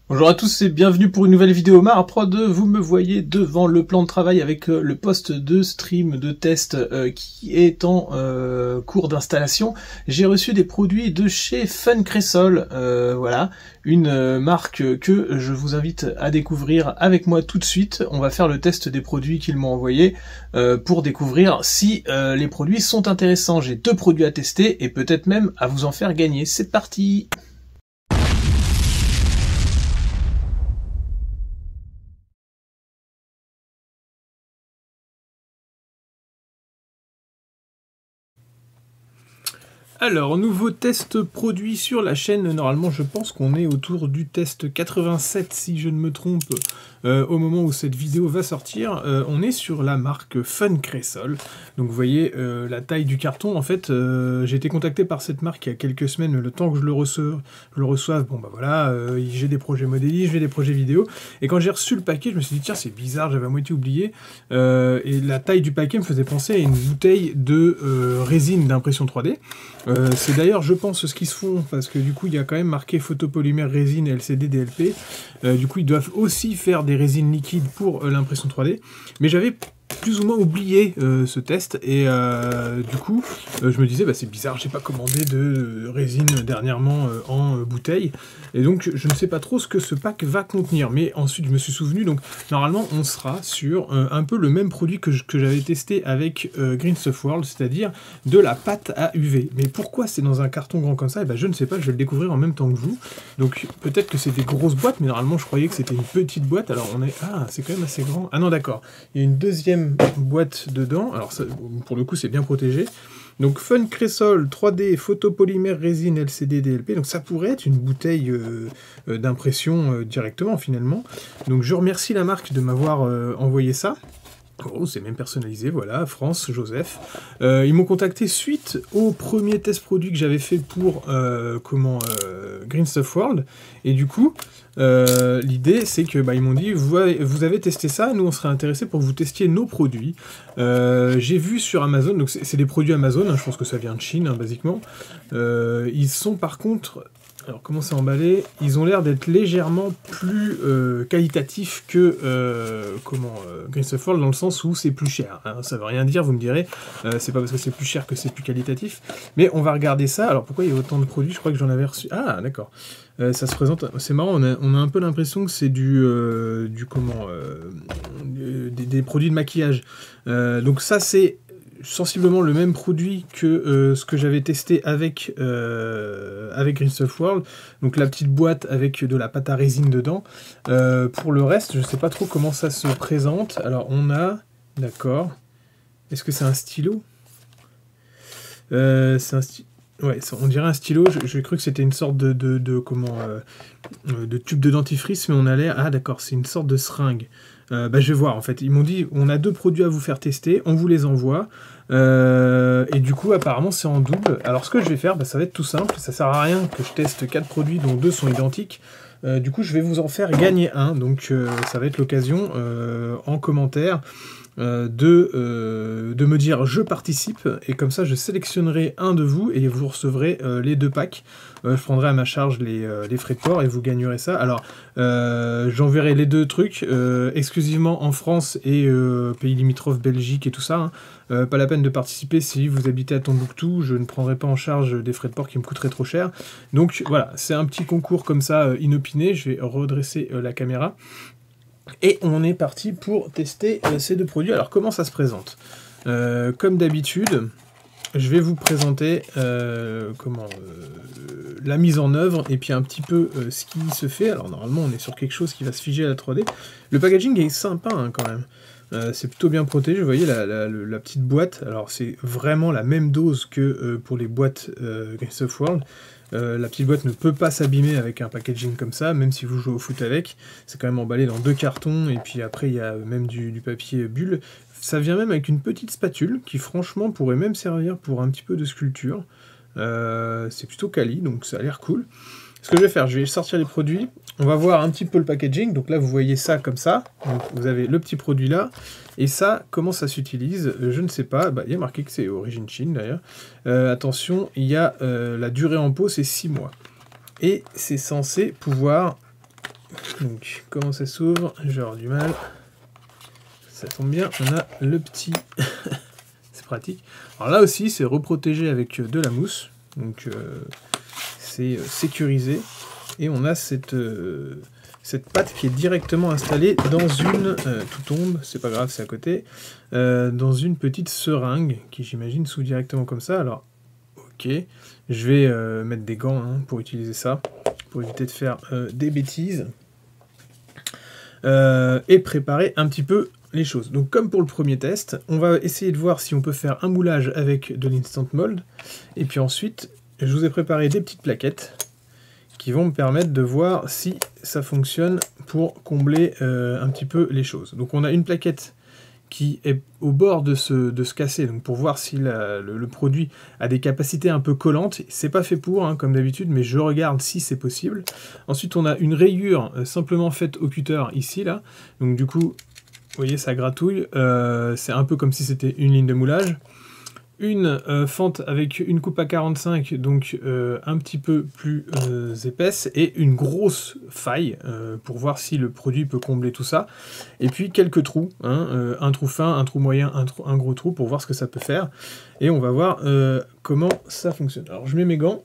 Bonjour à tous et bienvenue pour une nouvelle vidéo Marprod. Vous me voyez devant le plan de travail avec le poste de stream de test qui est en cours d'installation. J'ai reçu des produits de chez Funcresol, voilà, une marque que je vous invite à découvrir avec moi tout de suite. On va faire le test des produits qu'ils m'ont envoyés pour découvrir si les produits sont intéressants. J'ai 2 produits à tester et peut-être même à vous en faire gagner. C'est parti! Alors, nouveau test produit sur la chaîne. Normalement, je pense qu'on est autour du test 87, si je ne me trompe, au moment où cette vidéo va sortir. On est sur la marque Funcresol. Donc, vous voyez la taille du carton. En fait, j'ai été contacté par cette marque il y a quelques semaines, le temps que je le reçoive. Bon, bah voilà, j'ai des projets modélistes, j'ai des projets vidéo. Et quand j'ai reçu le paquet, je me suis dit, tiens, c'est bizarre, j'avais à moitié oublié. Et la taille du paquet me faisait penser à une bouteille de résine d'impression 3D. C'est d'ailleurs, je pense, ce qu'ils se font, parce que du coup, il y a quand même marqué photopolymère résine LCD DLP. Du coup, ils doivent aussi faire des résines liquides pour l'impression 3D. Mais j'avais plus ou moins oublié ce test, et du coup, je me disais, bah, c'est bizarre, j'ai pas commandé de résine dernièrement en bouteille, et donc je ne sais pas trop ce que ce pack va contenir, mais ensuite je me suis souvenu, donc normalement on sera sur un peu le même produit que j'avais testé avec Green Stuff World, c'est-à-dire de la pâte à UV. Mais pourquoi c'est dans un carton grand comme ça? Et ben, je ne sais pas, je vais le découvrir en même temps que vous. Donc peut-être que c'est des grosses boîtes, mais normalement je croyais que c'était une petite boîte, alors on est... Ah, c'est quand même assez grand. Ah non, d'accord, il y a une deuxième boîte dedans, alors ça, pour le coup c'est bien protégé. Donc Funcresol 3D photopolymère résine LCD DLP, donc ça pourrait être une bouteille d'impression directement finalement. Donc je remercie la marque de m'avoir envoyé ça. Oh, c'est même personnalisé, voilà, France, Joseph. Ils m'ont contacté suite au premier test produit que j'avais fait pour Green Stuff World, et du coup, l'idée c'est que ils m'ont dit, vous avez testé ça, nous on serait intéressés pour que vous testiez nos produits. J'ai vu sur Amazon, donc c'est des produits Amazon, hein, je pense que ça vient de Chine, hein, basiquement. Ils sont par contre... Alors, comment c'est emballé? Ils ont l'air d'être légèrement plus qualitatifs que Green Stuff World, dans le sens où c'est plus cher. Hein, ça veut rien dire, vous me direz. C'est pas parce que c'est plus cher que c'est plus qualitatif. Mais on va regarder ça. Alors, pourquoi il y a autant de produits? Je crois que j'en avais reçu... Ah, d'accord. Ça se présente... C'est marrant, on a un peu l'impression que c'est des produits de maquillage. Donc ça, c'est sensiblement le même produit que ce que j'avais testé avec Green Stuff World, donc la petite boîte avec de la pâte à résine dedans. Pour le reste, je sais pas trop comment ça se présente. Alors on a, d'accord, est-ce que c'est un stylo? C'est un stylo. Ouais, on dirait un stylo. J'ai cru que c'était une sorte de tube de dentifrice, mais on a l'air... Ah d'accord, c'est une sorte de seringue. Je vais voir en fait. Ils m'ont dit, on a 2 produits à vous faire tester, on vous les envoie. Et du coup, apparemment, c'est en double. Alors ce que je vais faire, ça va être tout simple. Ça sert à rien que je teste 4 produits dont 2 sont identiques. Du coup, je vais vous en faire gagner un. Donc ça va être l'occasion en commentaire de me dire je participe, et comme ça je sélectionnerai un de vous et vous recevrez les 2 packs. Je prendrai à ma charge les frais de port et vous gagnerez ça. Alors j'enverrai les 2 trucs exclusivement en France et pays limitrophes, Belgique et tout ça, hein. Pas la peine de participer si vous habitez à Tombouctou, je ne prendrai pas en charge des frais de port qui me coûteraient trop cher. Donc voilà, c'est un petit concours comme ça inopiné. Je vais redresser la caméra. Et on est parti pour tester ces 2 produits. Alors comment ça se présente? Comme d'habitude, je vais vous présenter la mise en œuvre et puis un petit peu ce qui se fait. Alors normalement on est sur quelque chose qui va se figer à la 3D. Le packaging est sympa, hein, quand même. C'est plutôt bien protégé, vous voyez la petite boîte. Alors c'est vraiment la même dose que pour les boîtes Green Stuff World. La petite boîte ne peut pas s'abîmer avec un packaging comme ça, même si vous jouez au foot avec. C'est quand même emballé dans 2 cartons, et puis après il y a même du papier bulle. Ça vient même avec une petite spatule, qui franchement pourrait même servir pour un petit peu de sculpture. C'est plutôt quali, donc ça a l'air cool. Ce que je vais faire, je vais sortir les produits, on va voir un petit peu le packaging. Donc là vous voyez ça comme ça, donc vous avez le petit produit là, et ça, comment ça s'utilise, je ne sais pas. Il y a marqué que c'est origine Chine d'ailleurs. Attention, il y a la durée en pot, c'est 6 mois. Et c'est censé pouvoir Donc comment ça s'ouvre? Je vais avoir du mal. Ça tombe bien, on a le petit... c'est pratique. Alors là aussi, c'est reprotégé avec de la mousse. Donc c'est sécurisé. Et on a cette pâte qui est directement installée dans une... tout tombe, c'est pas grave, c'est à côté. Dans une petite seringue qui, j'imagine, s'ouvre directement comme ça. Alors, ok. Je vais mettre des gants pour utiliser ça. Pour éviter de faire des bêtises. Et préparer un petit peu les choses. Donc comme pour le premier test, on va essayer de voir si on peut faire un moulage avec de l'instant mold. Et puis ensuite, je vous ai préparé des petites plaquettes qui vont me permettre de voir si ça fonctionne pour combler un petit peu les choses. Donc on a une plaquette qui est au bord de se casser, donc pour voir si le produit a des capacités un peu collantes. C'est pas fait pour, comme d'habitude, mais je regarde si c'est possible. Ensuite, on a une rayure simplement faite au cutter ici, là. Donc du coup, vous voyez, ça gratouille. C'est un peu comme si c'était une ligne de moulage. Une fente avec une coupe à 45, donc un petit peu plus épaisse, et une grosse faille pour voir si le produit peut combler tout ça. Et puis quelques trous, un trou fin, un trou moyen, un gros trou, pour voir ce que ça peut faire. Et on va voir comment ça fonctionne. Alors je mets mes gants.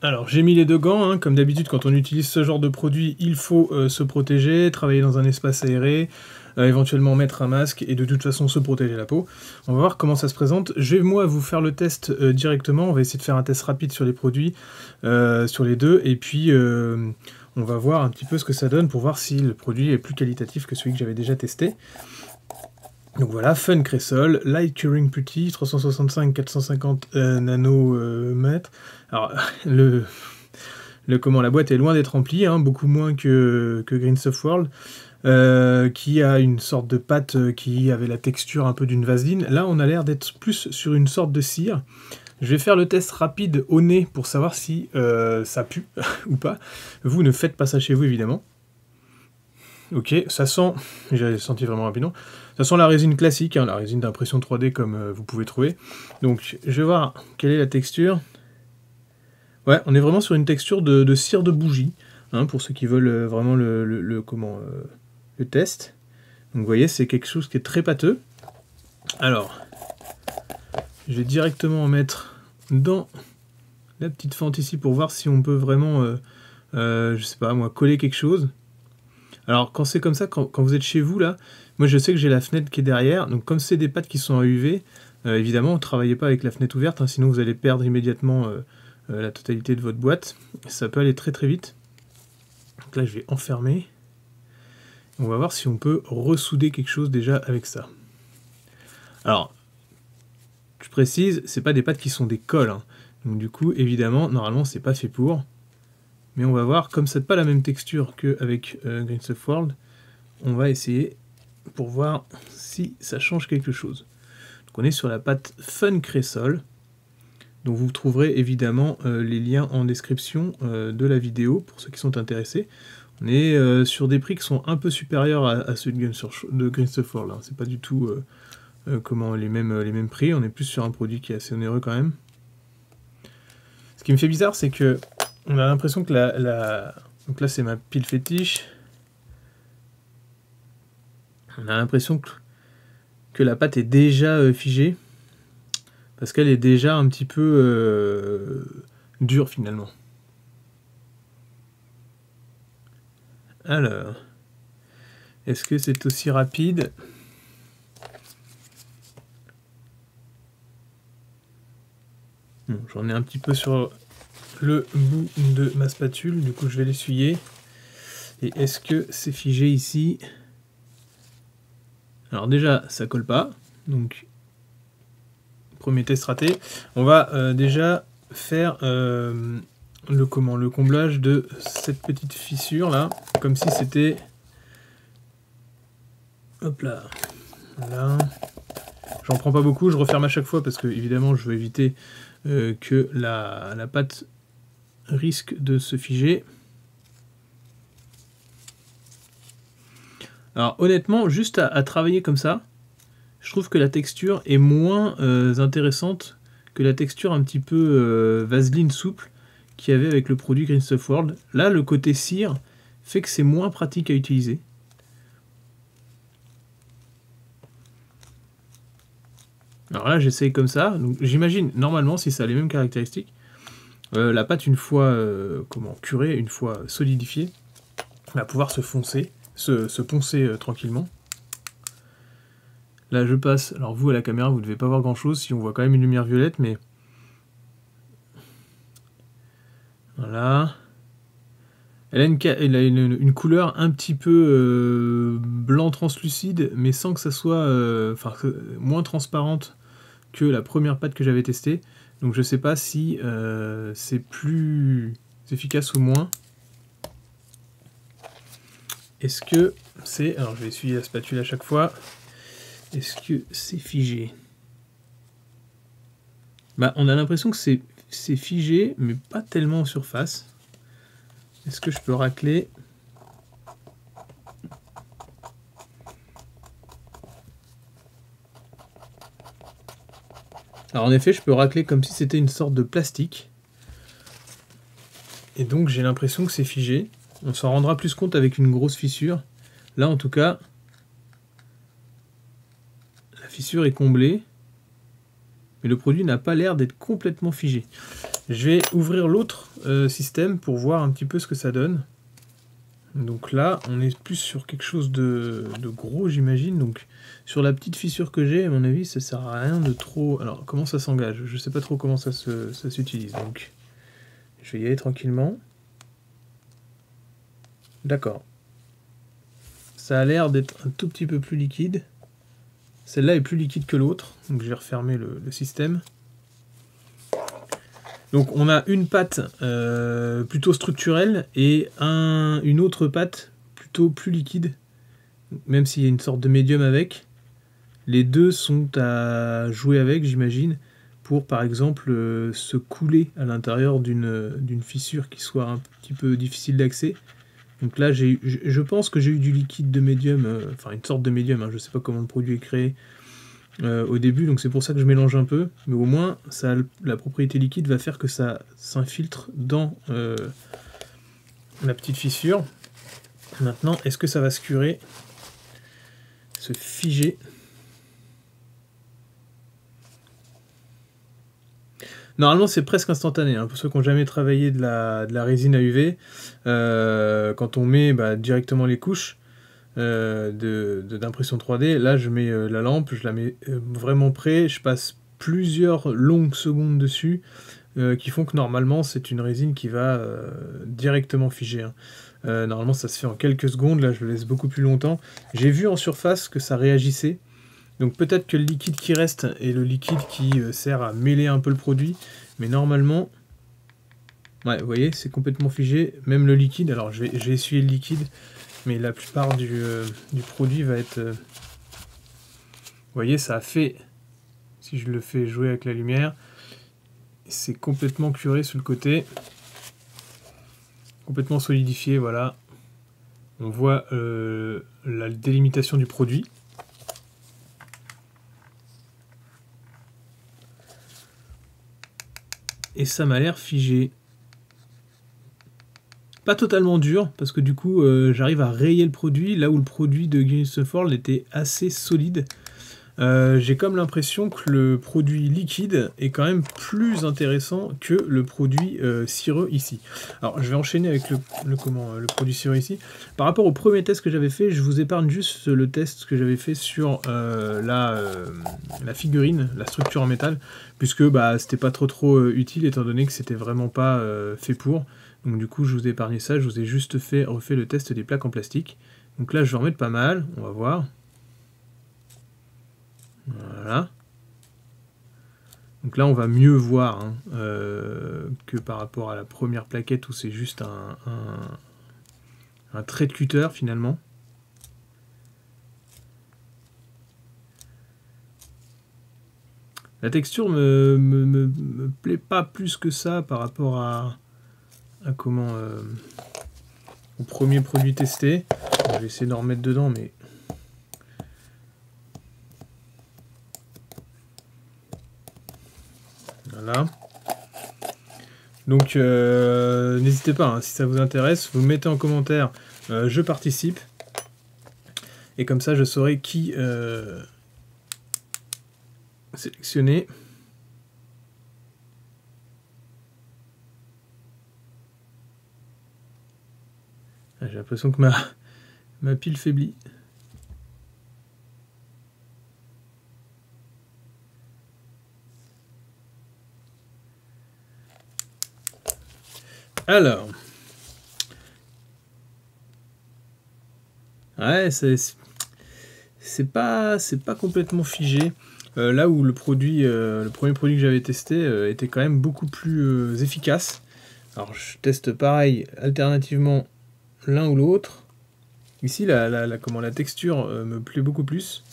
Alors j'ai mis les deux gants, comme d'habitude quand on utilise ce genre de produit, il faut se protéger, travailler dans un espace aéré, éventuellement mettre un masque et de toute façon se protéger la peau. On va voir comment ça se présente. Je vais moi vous faire le test directement, on va essayer de faire un test rapide sur les produits, sur les deux, et puis on va voir un petit peu ce que ça donne pour voir si le produit est plus qualitatif que celui que j'avais déjà testé. Donc voilà, Fun Cresol, Light Curing Putty, 365-450 nanomètres. Alors, la boîte est loin d'être remplie, beaucoup moins que Green Stuff World, qui a une sorte de pâte qui avait la texture un peu d'une vaseline. Là, on a l'air d'être plus sur une sorte de cire. Je vais faire le test rapide au nez pour savoir si ça pue ou pas. Vous ne faites pas ça chez vous, évidemment. Ok, ça sent, j'ai senti vraiment rapidement, ça sent la résine classique, la résine d'impression 3D comme vous pouvez trouver. Donc je vais voir quelle est la texture. Ouais, on est vraiment sur une texture de cire de bougie, pour ceux qui veulent vraiment le test. Donc vous voyez, c'est quelque chose qui est très pâteux. Alors, je vais directement en mettre dans la petite fente ici pour voir si on peut vraiment, je sais pas moi, coller quelque chose. Alors quand c'est comme ça, quand vous êtes chez vous là, moi je sais que j'ai la fenêtre qui est derrière, donc comme c'est des pâtes qui sont en UV, évidemment ne travaillez pas avec la fenêtre ouverte, sinon vous allez perdre immédiatement la totalité de votre boîte. Ça peut aller très très vite. Donc là je vais enfermer. On va voir si on peut ressouder quelque chose déjà avec ça. Alors, je précise, c'est pas des pâtes qui sont des colles, donc du coup évidemment, normalement c'est pas fait pour. Mais on va voir, comme c'est pas la même texture qu'avec Green Stuff World, on va essayer pour voir si ça change quelque chose. Donc on est sur la pâte Fun Cresol, dont vous trouverez évidemment les liens en description de la vidéo pour ceux qui sont intéressés. On est sur des prix qui sont un peu supérieurs à ceux de Green Stuff World. C'est pas du tout les mêmes prix, on est plus sur un produit qui est assez onéreux quand même. Ce qui me fait bizarre, c'est que on a l'impression que donc là c'est ma pile fétiche. On a l'impression que la pâte est déjà figée. Parce qu'elle est déjà un petit peu dure finalement. Alors, est-ce que c'est aussi rapide? Bon, j'en ai un petit peu sur le bout de ma spatule, du coup je vais l'essuyer. Et est-ce que c'est figé ici? Alors déjà ça colle pas, donc premier test raté. On va déjà faire le comblage de cette petite fissure là, comme si c'était, hop là, voilà. J'en prends pas beaucoup, je referme à chaque fois parce que évidemment je veux éviter que la pâte risque de se figer. Alors honnêtement, juste à travailler comme ça, je trouve que la texture est moins intéressante que la texture un petit peu vaseline souple qu'il y avait avec le produit Green Stuff World. Là, le côté cire fait que c'est moins pratique à utiliser. Alors là, j'essaye comme ça. J'imagine, normalement, si ça a les mêmes caractéristiques, la pâte, une fois curée, une fois solidifiée, va pouvoir se poncer tranquillement. Là, je passe. Alors vous, à la caméra, vous ne devez pas voir grand-chose, si on voit quand même une lumière violette, mais... Voilà. Elle a une couleur un petit peu blanc translucide, mais sans que ça soit moins transparente que la première pâte que j'avais testée. Donc je sais pas si c'est plus efficace ou moins. Est-ce que c'est... Alors je vais essuyer la spatule à chaque fois. Est-ce que c'est figé? Bah, on a l'impression que c'est figé, mais pas tellement en surface. Est-ce que je peux racler? Alors en effet, je peux racler comme si c'était une sorte de plastique. Et donc j'ai l'impression que c'est figé. On s'en rendra plus compte avec une grosse fissure. Là en tout cas, la fissure est comblée. Mais le produit n'a pas l'air d'être complètement figé. Je vais ouvrir l'autre système pour voir un petit peu ce que ça donne. Donc là, on est plus sur quelque chose de gros, j'imagine. Donc sur la petite fissure que j'ai, à mon avis, ça sert à rien de trop... Alors, comment ça s'engage? Je sais pas trop comment ça s'utilise. Donc, je vais y aller tranquillement. D'accord. Ça a l'air d'être un tout petit peu plus liquide. Celle-là est plus liquide que l'autre. Donc je vais refermer le système. Donc on a une pâte plutôt structurelle et une autre pâte plutôt plus liquide, même s'il y a une sorte de médium avec. Les deux sont à jouer avec, j'imagine, pour par exemple se couler à l'intérieur d'une fissure qui soit un petit peu difficile d'accès. Donc là, je pense que j'ai eu du liquide de médium, enfin une sorte de médium, hein, je ne sais pas comment le produit est créé, au début, donc c'est pour ça que je mélange un peu, mais au moins la propriété liquide va faire que ça s'infiltre dans la petite fissure. Maintenant, est-ce que ça va se curer, se figer? Normalement, c'est presque instantané, hein, pour ceux qui n'ont jamais travaillé de la résine à UV, quand on met directement les couches d'impression 3D, là je mets la lampe, je la mets vraiment près, je passe plusieurs longues secondes dessus, qui font que normalement c'est une résine qui va directement figer. Hein. Normalement ça se fait en quelques secondes, là je le laisse beaucoup plus longtemps. J'ai vu en surface que ça réagissait, donc peut-être que le liquide qui reste est le liquide qui sert à mêler un peu le produit, mais normalement, ouais, vous voyez, c'est complètement figé, même le liquide. Alors je vais essuyer le liquide, mais la plupart du produit va être... vous voyez, ça a fait, si je le fais jouer avec la lumière, c'est complètement curé sur le côté, complètement solidifié, voilà. On voit la délimitation du produit. Et ça m'a l'air figé. Pas totalement dur, parce que du coup, j'arrive à rayer le produit, là où le produit de Guinness Foil était assez solide. J'ai comme l'impression que le produit liquide est quand même plus intéressant que le produit cireux ici. Alors, je vais enchaîner avec le produit cireux ici. Par rapport au premier test que j'avais fait, je vous épargne juste le test que j'avais fait sur la figurine, la structure en métal, puisque c'était pas trop utile, étant donné que c'était vraiment pas fait pour. Donc du coup, je vous ai épargné ça, je vous ai juste refait le test des plaques en plastique. Donc là, je vais en mettre pas mal, on va voir. Voilà. Donc là, on va mieux voir hein, que par rapport à la première plaquette où c'est juste un trait de cutter finalement. La texture me plaît pas plus que ça par rapport au premier produit testé. Je vais essayer d'en remettre dedans, mais voilà. Donc n'hésitez pas, hein, si ça vous intéresse, vous mettez en commentaire je participe. Et comme ça je saurai qui sélectionner. J'ai l'impression que ma pile faiblit. Alors, ouais, c'est pas complètement figé. Là où le premier produit que j'avais testé était quand même beaucoup plus efficace. Alors je teste pareil alternativement l'un ou l'autre. Ici la texture me plaît beaucoup plus.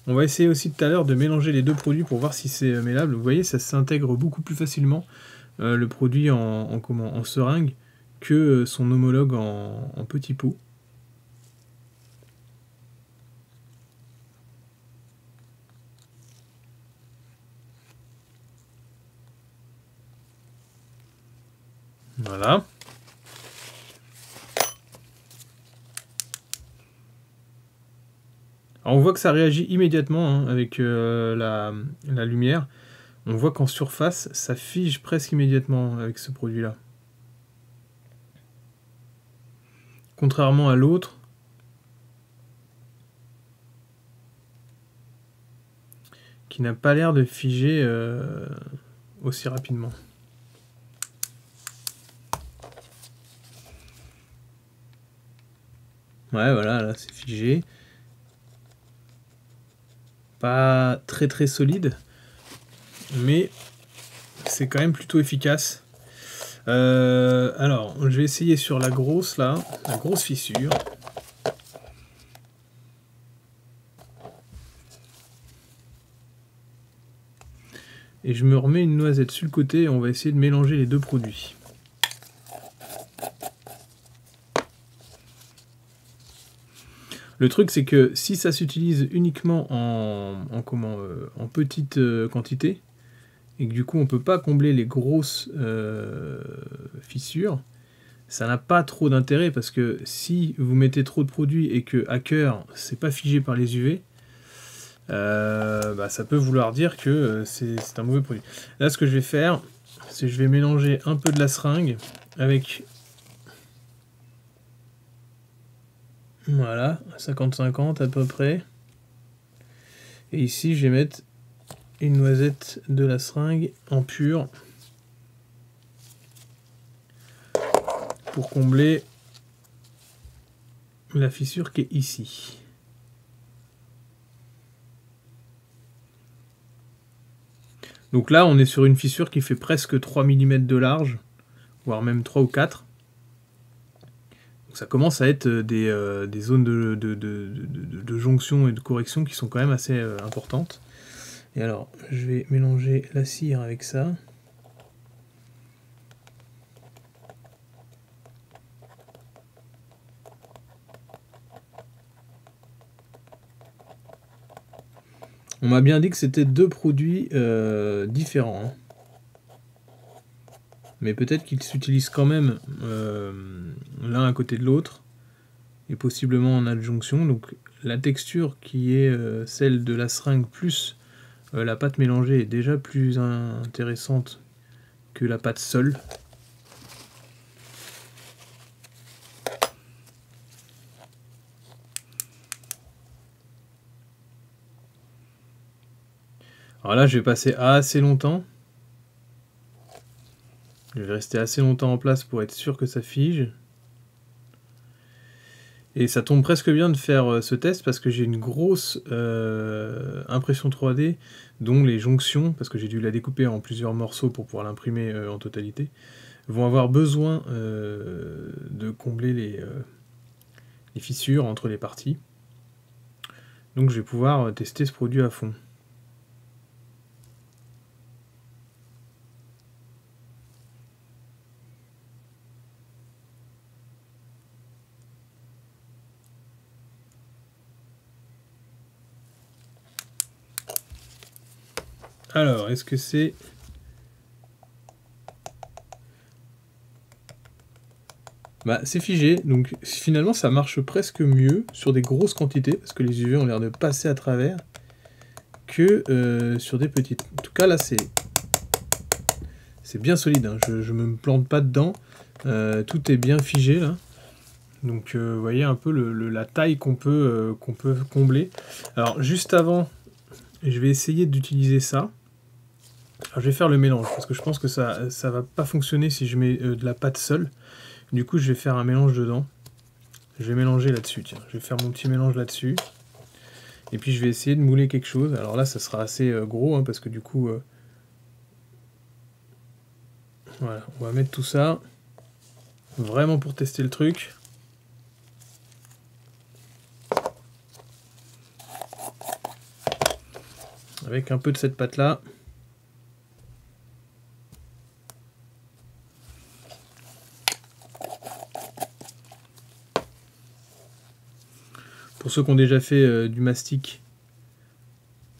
On va essayer aussi tout à l'heure de mélanger les deux produits pour voir si c'est mêlable. Vous voyez, ça s'intègre beaucoup plus facilement le produit en seringue que son homologue en petit pot. Voilà. Alors on voit que ça réagit immédiatement hein, avec la lumière. On voit qu'en surface, ça fige presque immédiatement avec ce produit-là. Contrairement à l'autre, qui n'a pas l'air de figer aussi rapidement. Ouais, voilà, là c'est figé. Pas très solide, mais c'est quand même plutôt efficace. Alors, je vais essayer sur la grosse là, la grosse fissure. Et je me remets une noisette sur le côté et on va essayer de mélanger les deux produits. Le truc c'est que si ça s'utilise uniquement en petite quantité, et que du coup on peut pas combler les grosses fissures, ça n'a pas trop d'intérêt parce que si vous mettez trop de produits et que à cœur c'est pas figé par les UV, ça peut vouloir dire que c'est un mauvais produit. Là ce que je vais faire, c'est que je vais mélanger un peu de la seringue avec, voilà, 50-50 à peu près. Et ici je vais mettre une noisette de la seringue en pur pour combler la fissure qui est ici. Donc là on est sur une fissure qui fait presque 3 mm de large, voire même 3 ou 4. Donc ça commence à être des zones de jonction et de correction qui sont quand même assez importantes. Et alors je vais mélanger la cire avec ça. On m'a bien dit que c'était deux produits différents. Hein. Mais peut-être qu'ils s'utilisent quand même l'un à côté de l'autre. Et possiblement en adjonction. Donc la texture qui est celle de la seringue plus la pâte mélangée est déjà plus intéressante que la pâte seule. Alors là, je vais passer assez longtemps. Je vais rester assez longtemps en place pour être sûr que ça fige. Et ça tombe presque bien de faire ce test parce que j'ai une grosse impression 3D dont les jonctions, parce que j'ai dû la découper en plusieurs morceaux pour pouvoir l'imprimer en totalité, vont avoir besoin de combler les fissures entre les parties. Donc je vais pouvoir tester ce produit à fond. Alors, est-ce que c'est Bah, c'est figé, donc finalement ça marche presque mieux sur des grosses quantités, parce que les UV ont l'air de passer à travers, que sur des petites. En tout cas là c'est bien solide, hein. Je me plante pas dedans, tout est bien figé là. Donc vous voyez un peu la taille qu'on peut combler. Alors juste avant, je vais essayer d'utiliser ça. Alors, je vais faire le mélange, parce que je pense que ça va pas fonctionner si je mets de la pâte seule. Du coup, je vais faire un mélange dedans. Je vais mélanger là-dessus, tiens. Je vais faire mon petit mélange là-dessus. Et puis, je vais essayer de mouler quelque chose. Alors là, ça sera assez gros, hein, parce que du coup... voilà, on va mettre tout ça. Vraiment pour tester le truc. Avec un peu de cette pâte-là. Pour ceux qui ont déjà fait du mastic,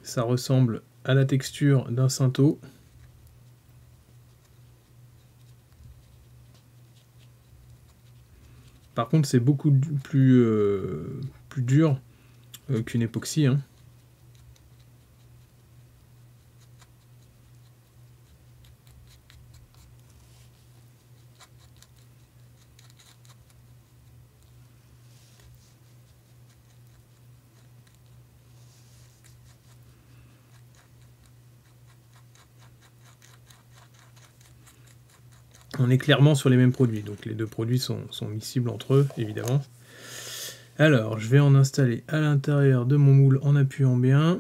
ça ressemble à la texture d'un Cinto. Par contre, c'est beaucoup plus dur qu'une époxy, hein. On est clairement sur les mêmes produits, donc les deux produits sont miscibles entre eux, évidemment. Alors, je vais en installer à l'intérieur de mon moule en appuyant bien.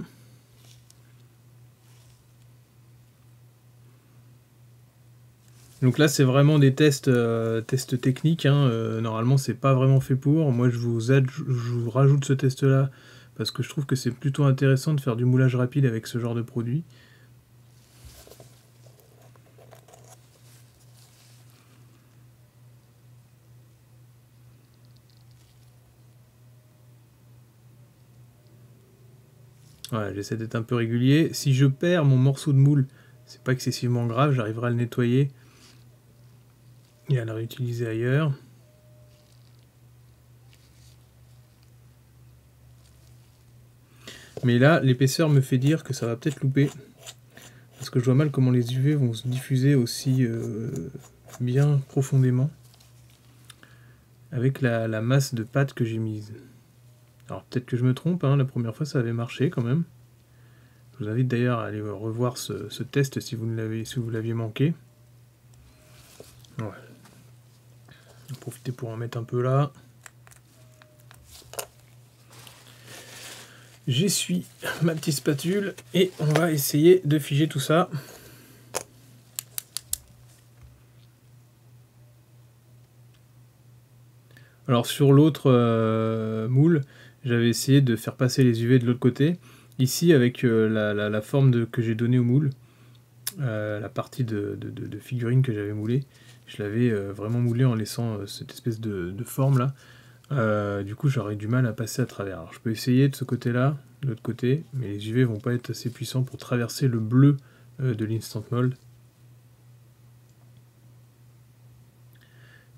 Donc là, c'est vraiment des tests techniques, hein. Normalement, c'est pas vraiment fait pour. Moi, je vous rajoute ce test-là parce que je trouve que c'est plutôt intéressant de faire du moulage rapide avec ce genre de produit. Voilà, j'essaie d'être un peu régulier. Si je perds mon morceau de moule, c'est pas excessivement grave, j'arriverai à le nettoyer et à le réutiliser ailleurs. Mais là, l'épaisseur me fait dire que ça va peut-être louper. Parce que je vois mal comment les UV vont se diffuser aussi bien profondément avec la masse de pâte que j'ai mise. Alors peut-être que je me trompe, hein, la première fois ça avait marché quand même. Je vous invite d'ailleurs à aller revoir ce test si vous l'aviez manqué. Ouais. On va profiter pour en mettre un peu là. J'essuie ma petite spatule et on va essayer de figer tout ça. Alors sur l'autre moule, j'avais essayé de faire passer les UV de l'autre côté. Ici, avec la forme que j'ai donnée au moule, la partie de figurine que j'avais moulée, je l'avais vraiment moulée en laissant cette espèce de forme là. Du coup, j'aurais du mal à passer à travers. Alors, je peux essayer de ce côté-là, de l'autre côté, mais les UV vont pas être assez puissants pour traverser le bleu de l'Instant Mold.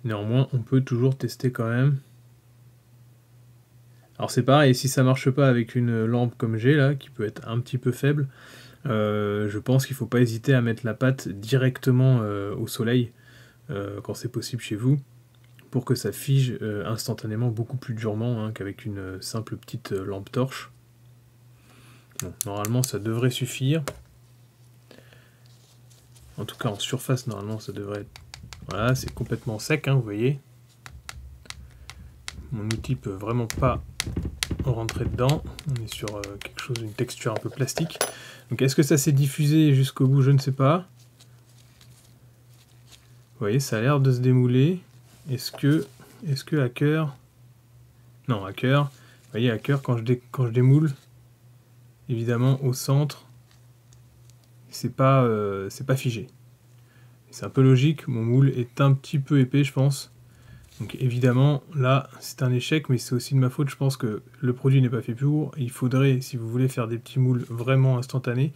Néanmoins, on peut toujours tester quand même. Alors c'est pareil, si ça marche pas avec une lampe comme j'ai là, qui peut être un petit peu faible, je pense qu'il ne faut pas hésiter à mettre la pâte directement au soleil, quand c'est possible chez vous, pour que ça fige instantanément beaucoup plus durement, hein, qu'avec une simple petite lampe torche. Bon, normalement ça devrait suffire. En tout cas en surface, normalement ça devrait être... Voilà, c'est complètement sec, hein, vous voyez. Mon outil peut vraiment pas rentrer dedans. On est sur quelque chose, une texture un peu plastique. Donc est-ce que ça s'est diffusé jusqu'au bout? Je ne sais pas. Vous voyez, ça a l'air de se démouler. Est-ce que Hacker... Non, Hacker. Vous voyez, Hacker, quand je démoule, évidemment, au centre, c'est pas figé. C'est un peu logique, mon moule est un petit peu épais, je pense. Donc évidemment, là, c'est un échec, mais c'est aussi de ma faute. Je pense que le produit n'est pas fait pour. Il faudrait, si vous voulez faire des petits moules vraiment instantanés,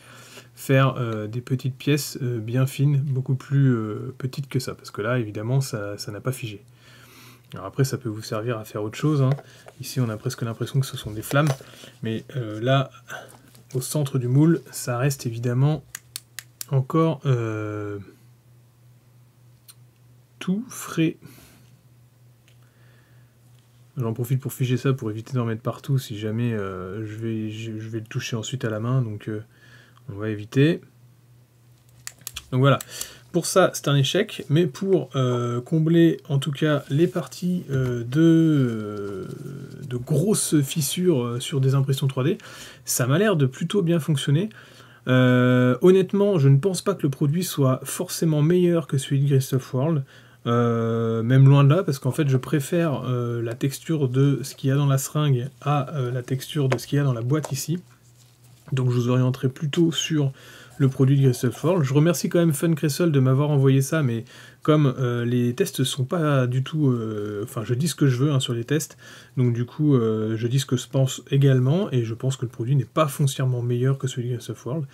faire des petites pièces bien fines, beaucoup plus petites que ça. Parce que là, évidemment, ça n'a pas figé. Alors après, ça peut vous servir à faire autre chose, hein. Ici, on a presque l'impression que ce sont des flammes. Mais là, au centre du moule, ça reste évidemment encore tout frais. J'en profite pour figer ça pour éviter d'en mettre partout si jamais je vais le toucher ensuite à la main. Donc on va éviter. Donc voilà. Pour ça, c'est un échec, mais pour combler en tout cas les parties de grosses fissures sur des impressions 3D, ça m'a l'air de plutôt bien fonctionner. Honnêtement, je ne pense pas que le produit soit forcément meilleur que celui de Grease of World, même loin de là, parce qu'en fait je préfère la texture de ce qu'il y a dans la seringue à la texture de ce qu'il y a dans la boîte ici. Donc je vous orienterai plutôt sur le produit de Grease of World. Je remercie quand même Funcressel de m'avoir envoyé ça, mais comme les tests sont pas du tout... Enfin, je dis ce que je veux hein, sur les tests, donc du coup, je dis ce que je pense également, et je pense que le produit n'est pas foncièrement meilleur que celui de Grease of World.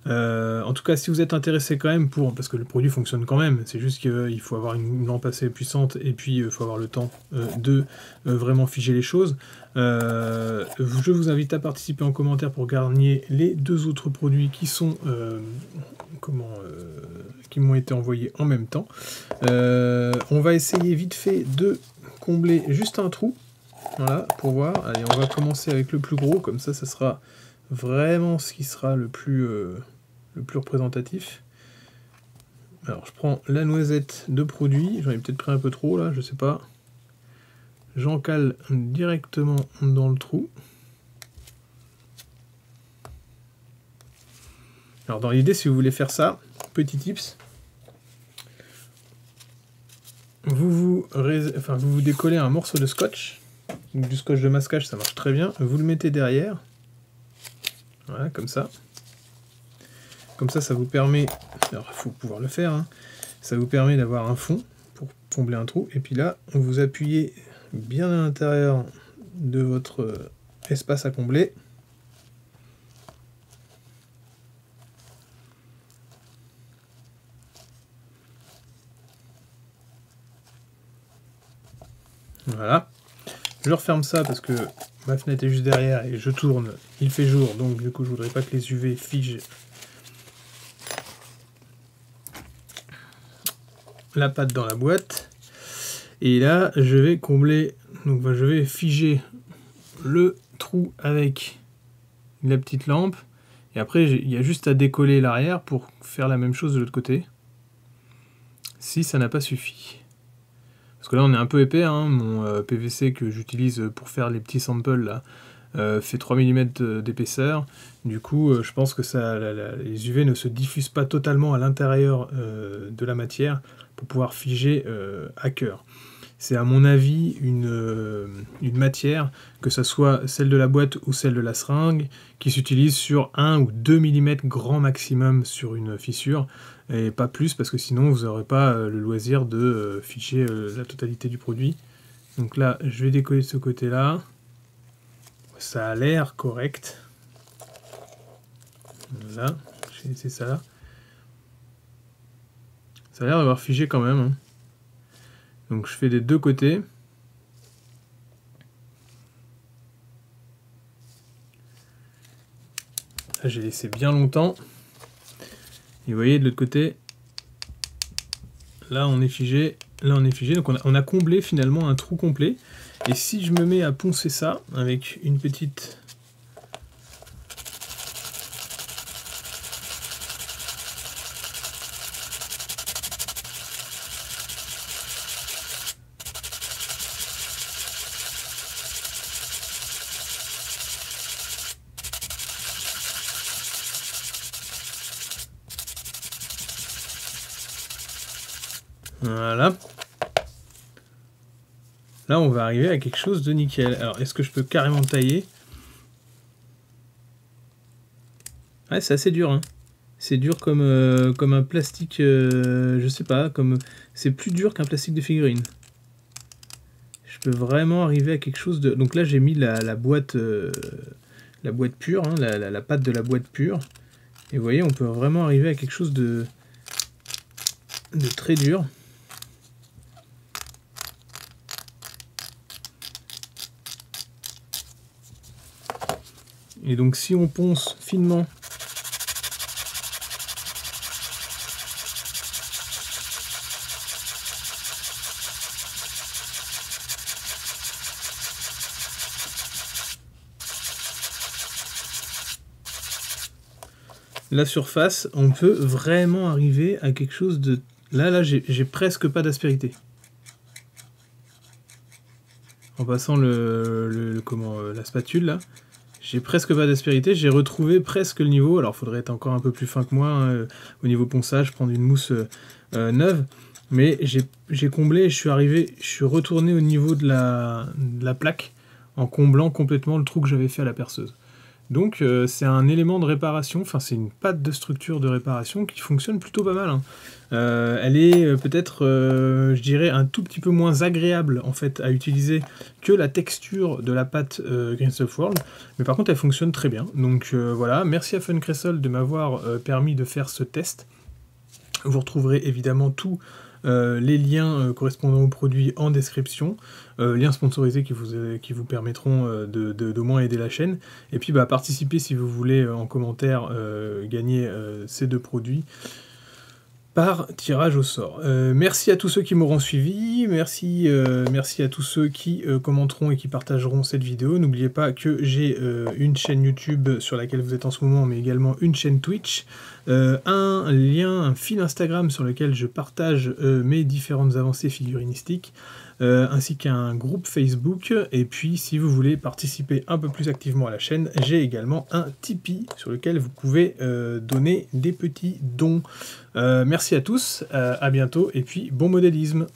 En tout cas, si vous êtes intéressé quand même parce que le produit fonctionne quand même, c'est juste qu'il faut avoir une lampe assez puissante, et puis il faut avoir le temps de vraiment figer les choses. Je vous invite à participer en commentaire pour gagner les 2 autres produits qui sont qui m'ont été envoyés en même temps. On va essayer vite fait de combler juste un trou, voilà, pour voir. Allez, on va commencer avec le plus gros, comme ça sera vraiment ce qui sera le plus représentatif. Alors je prends la noisette de produit, j'en ai peut-être pris un peu trop là, je sais pas. J'en cale directement dans le trou. Alors dans l'idée, si vous voulez faire ça, petit tips, vous vous décollez un morceau de scotch, donc du scotch de masquage, ça marche très bien, vous le mettez derrière, voilà, comme ça. Comme ça vous permet, alors il faut pouvoir le faire, hein, ça vous permet d'avoir un fond pour combler un trou, et puis là, vous appuyez bien à l'intérieur de votre espace à combler. Voilà. Je referme ça parce que ma fenêtre est juste derrière et je tourne, il fait jour, donc du coup je voudrais pas que les UV figent la pâte dans la boîte. Et là, je vais combler, donc je vais figer le trou avec la petite lampe. Et après, il y a juste à décoller l'arrière pour faire la même chose de l'autre côté. Si ça n'a pas suffi. Parce que là, on est un peu épais, hein. Mon PVC que j'utilise pour faire les petits samples là fait 3 mm d'épaisseur. Du coup, je pense que les UV ne se diffusent pas totalement à l'intérieur de la matière pour pouvoir figer à cœur. C'est à mon avis une matière, que ce soit celle de la boîte ou celle de la seringue, qui s'utilise sur 1 ou 2 mm grand maximum sur une fissure, et pas plus, parce que sinon vous n'aurez pas le loisir de figer la totalité du produit. Donc là, je vais décoller de ce côté-là. Ça a l'air correct. Voilà, j'ai laissé ça là. Ça a l'air d'avoir figé quand même, hein. Donc je fais des 2 côtés. Là j'ai laissé bien longtemps. Et vous voyez de l'autre côté, là on est figé, là on est figé. Donc on a comblé finalement un trou complet. Et si je me mets à poncer ça avec une petite... Voilà. Là, on va arriver à quelque chose de nickel. Alors, est-ce que je peux carrément tailler? Ouais, c'est assez dur, hein. C'est dur comme un plastique, je sais pas, c'est plus dur qu'un plastique de figurine. Je peux vraiment arriver à quelque chose de... Donc là, j'ai mis la boîte pure, hein, la pâte de la boîte pure. Et vous voyez, on peut vraiment arriver à quelque chose de très dur. Et donc si on ponce finement, la surface, on peut vraiment arriver à quelque chose de... Là, j'ai presque pas d'aspérité. En passant la spatule, là, j'ai presque pas d'aspérité. J'ai retrouvé presque le niveau. Alors, il faudrait être encore un peu plus fin que moi hein, au niveau ponçage, prendre une mousse neuve. Mais j'ai comblé, je suis retourné au niveau de la plaque en comblant complètement le trou que j'avais fait à la perceuse. Donc c'est un élément de réparation, enfin c'est une patte de structure de réparation qui fonctionne plutôt pas mal. Hein. Elle est peut-être, je dirais, un tout petit peu moins agréable en fait à utiliser que la texture de la pâte Greenstuff World, mais par contre elle fonctionne très bien. Donc voilà, merci à Funcresol de m'avoir permis de faire ce test. Vous retrouverez évidemment tous les liens correspondant au produit en description, liens sponsorisés qui vous permettront d'au moins aider la chaîne, et puis participez si vous voulez en commentaire gagner ces deux produits par tirage au sort. Merci à tous ceux qui m'auront suivi, merci à tous ceux qui commenteront et qui partageront cette vidéo. N'oubliez pas que j'ai une chaîne YouTube sur laquelle vous êtes en ce moment, mais également une chaîne Twitch, un fil Instagram sur lequel je partage mes différentes avancées figurinistiques, ainsi qu'un groupe Facebook, et puis si vous voulez participer un peu plus activement à la chaîne, j'ai également un Tipeee sur lequel vous pouvez donner des petits dons. Merci à tous, à bientôt, et puis bon modélisme.